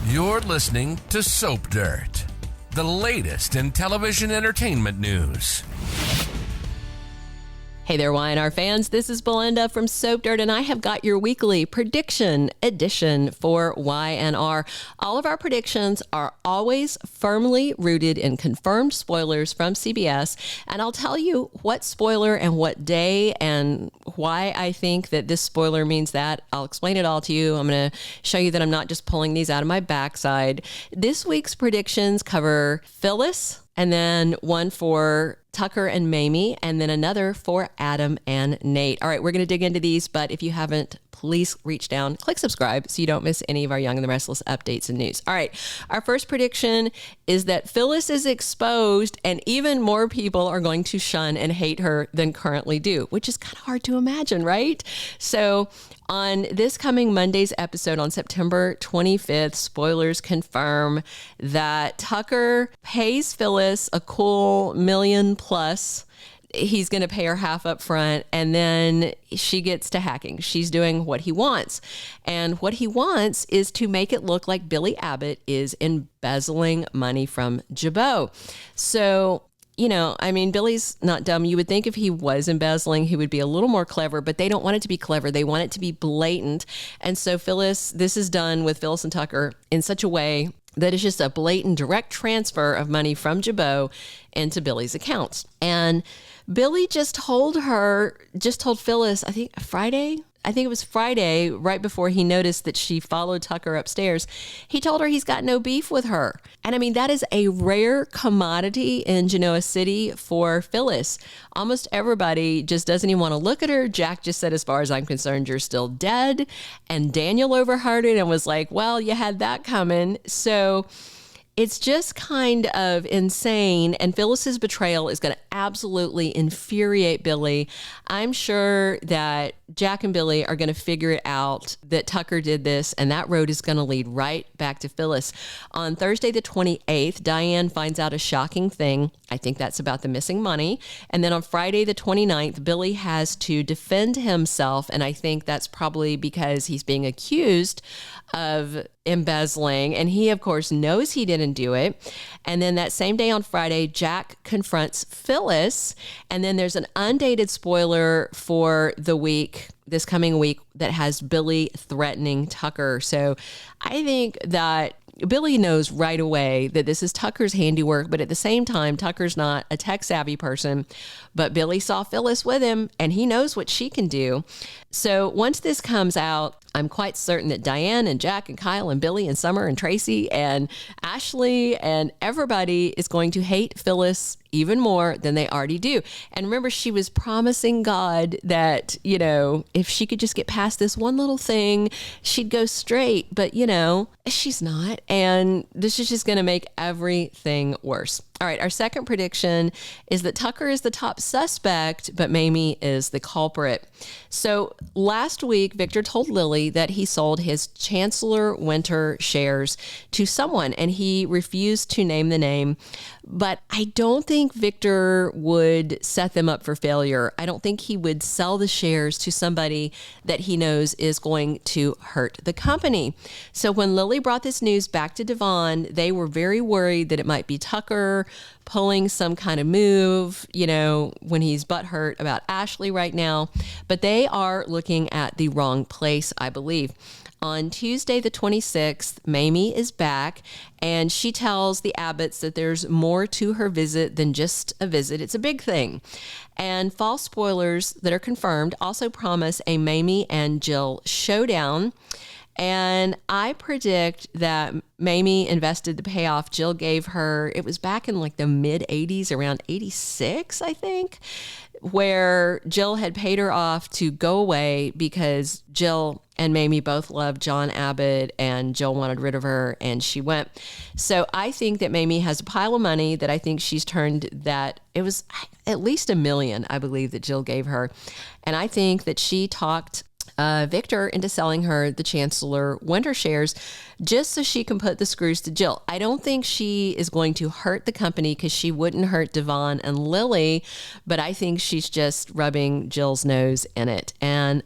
You're listening to Soap Dirt, the latest in television entertainment news. Hey there, Y&R fans. This is Belinda from Soap Dirt, and I have got your weekly prediction edition for Y&R. All of our predictions are always firmly rooted in confirmed spoilers from CBS, and I'll tell you what spoiler and what day and why I think that this spoiler means that. I'll explain it all to you. I'm going to show you that I'm not just pulling these out of my backside. This week's predictions cover Phyllis, and then one for Tucker and Mamie, and then another for Adam and Nate. All right, we're going to dig into these, but if you haven't, please reach down, click subscribe so you don't miss any of our Young and Restless updates and news. All right, our first prediction is that Phyllis is exposed and even more people are going to shun and hate her than currently do, which is kind of hard to imagine, right? So on this coming Monday's episode on September 25th, spoilers confirm that Tucker pays Phyllis a cool $1 million plus. He's going to pay her half up front, and then she gets to hacking. She's doing what he wants. And what he wants is to make it look like Billy Abbott is embezzling money from Jabot. So, you know, I mean, Billy's not dumb. You would think if he was embezzling, he would be a little more clever, but they don't want it to be clever. They want it to be blatant. And so this is done with Phyllis and Tucker in such a way that it's just a blatant direct transfer of money from Jabot into Billy's accounts. And Billy just told Phyllis, I think it was Friday, right before he noticed that she followed Tucker upstairs. He told her he's got no beef with her. And I mean, that is a rare commodity in Genoa City for Phyllis. Almost everybody just doesn't even want to look at her. Jack just said, as far as I'm concerned, you're still dead. And Daniel overheard it and was like, well, you had that coming. So it's just kind of insane, and Phyllis's betrayal is going to absolutely infuriate Billy. I'm sure that Jack and Billy are going to figure it out that Tucker did this, and that road is going to lead right back to Phyllis. On Thursday the 28th, Diane finds out a shocking thing. I think that's about the missing money. And then on Friday the 29th, Billy has to defend himself, and I think that's probably because he's being accused of embezzling, and he of course knows he didn't do it. And then that same day on Friday, Jack confronts Phyllis, and then there's an undated spoiler for this coming week that has Billy threatening Tucker. So I think that Billy knows right away that this is Tucker's handiwork, but at the same time, Tucker's not a tech-savvy person, but Billy saw Phyllis with him, and he knows what she can do. So once this comes out, I'm quite certain that Diane and Jack and Kyle and Billy and Summer and Tracy and Ashley and everybody is going to hate Phyllis even more than they already do. And remember, she was promising God that, you know, if she could just get past this one little thing, she'd go straight. But, you know, she's not. And this is just going to make everything worse. All right, our second prediction is that Tucker is the top suspect, but Mamie is the culprit. So last week, Victor told Lily that he sold his Chancellor Winter shares to someone, and he refused to name the name. But I don't think Victor would set them up for failure. I don't think he would sell the shares to somebody that he knows is going to hurt the company. So when Lily brought this news back to Devon, they were very worried that it might be Tucker pulling some kind of move, you know, when he's butthurt about Ashley right now. But they are looking at the wrong place, I believe. On Tuesday, the 26th, Mamie is back, and she tells the Abbotts that there's more to her visit than just a visit. It's a big thing. And false spoilers that are confirmed also promise a Mamie and Jill showdown. And I predict that Mamie invested the payoff Jill gave her. It was back in like the mid 80s, around 86, I think, where Jill had paid her off to go away because Jill and Mamie both loved John Abbott and Jill wanted rid of her and she went. So I think that Mamie has a pile of money that I think she's turned that it was at least $1 million, I believe, that Jill gave her. And I think that she talked Victor into selling her the Chancellor Winter shares just so she can put the screws to Jill. I don't think she is going to hurt the company because she wouldn't hurt Devon and Lily, but I think she's just rubbing Jill's nose in it. And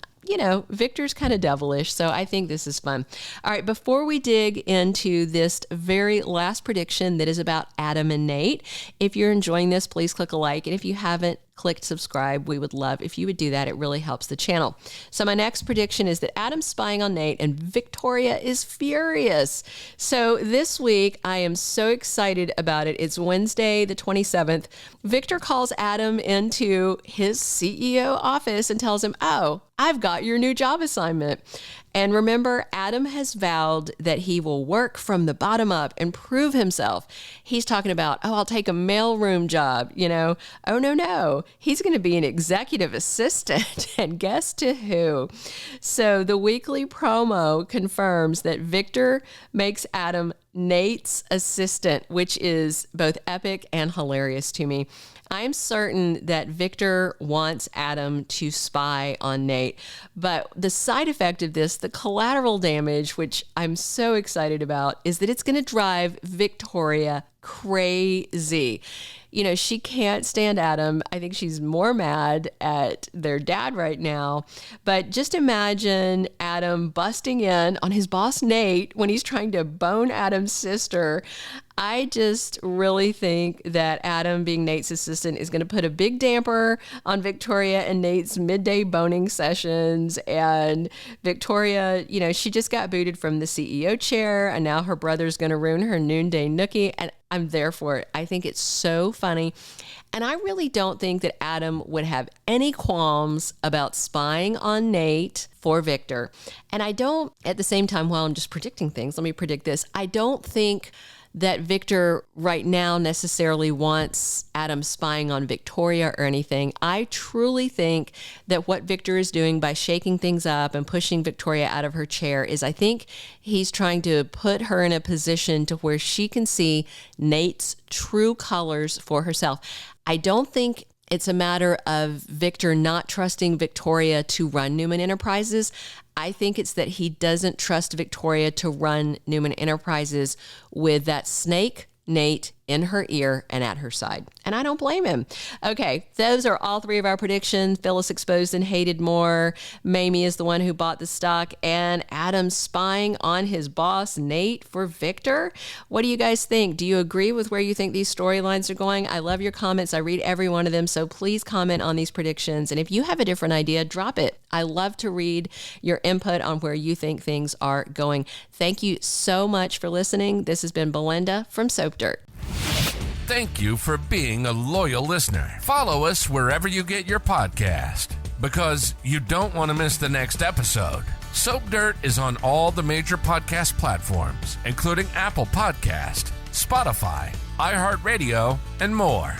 Victor's kind of devilish, so I think this is fun. All right, before we dig into this very last prediction that is about Adam and Nate, if you're enjoying this, please click a like. And if you haven't clicked subscribe, we would love if you would do that. It really helps the channel. So my next prediction is that Adam's spying on Nate and Victoria is furious. So this week, I am so excited about it. It's Wednesday, the 27th. Victor calls Adam into his CEO office and tells him, "Oh, I've got your new job assignment." And remember, Adam has vowed that he will work from the bottom up and prove himself. He's talking about, I'll take a mailroom job, Oh, no. He's going to be an executive assistant. And guess to who? So the weekly promo confirms that Victor makes Adam Nate's assistant, which is both epic and hilarious to me. I am certain that Victor wants Adam to spy on Nate, but the side effect of this, the collateral damage, which I'm so excited about, is that it's going to drive Victoria crazy. She can't stand Adam. I think she's more mad at their dad right now. But just imagine Adam busting in on his boss, Nate, when he's trying to bone Adam's sister. I just really think that Adam, being Nate's assistant, is going to put a big damper on Victoria and Nate's midday boning sessions. And Victoria, she just got booted from the CEO chair, and now her brother's going to ruin her noonday nookie. And I'm there for it. I think it's so funny. And I really don't think that Adam would have any qualms about spying on Nate for Victor. And I don't, at the same time, while I'm just predicting things, let me predict this. I don't think that Victor right now necessarily wants Adam spying on Victoria or anything. I truly think that what Victor is doing by shaking things up and pushing Victoria out of her chair is, I think he's trying to put her in a position to where she can see Nate's true colors for herself. I don't think it's a matter of Victor not trusting Victoria to run Newman Enterprises. I think it's that he doesn't trust Victoria to run Newman Enterprises with that snake, Nate, in her ear and at her side. And I don't blame him. Okay, those are all three of our predictions. Phyllis exposed and hated more. Mamie is the one who bought the stock. And Adam spying on his boss, Nate, for Victor. What do you guys think? Do you agree with where you think these storylines are going? I love your comments. I read every one of them. So please comment on these predictions. And if you have a different idea, drop it. I love to read your input on where you think things are going. Thank you so much for listening. This has been Belinda from Soap Dirt. Thank you for being a loyal listener. Follow us wherever you get your podcast, because you don't want to miss the next episode. Soap Dirt is on all the major podcast platforms, including Apple Podcast, Spotify, iHeartRadio, and more.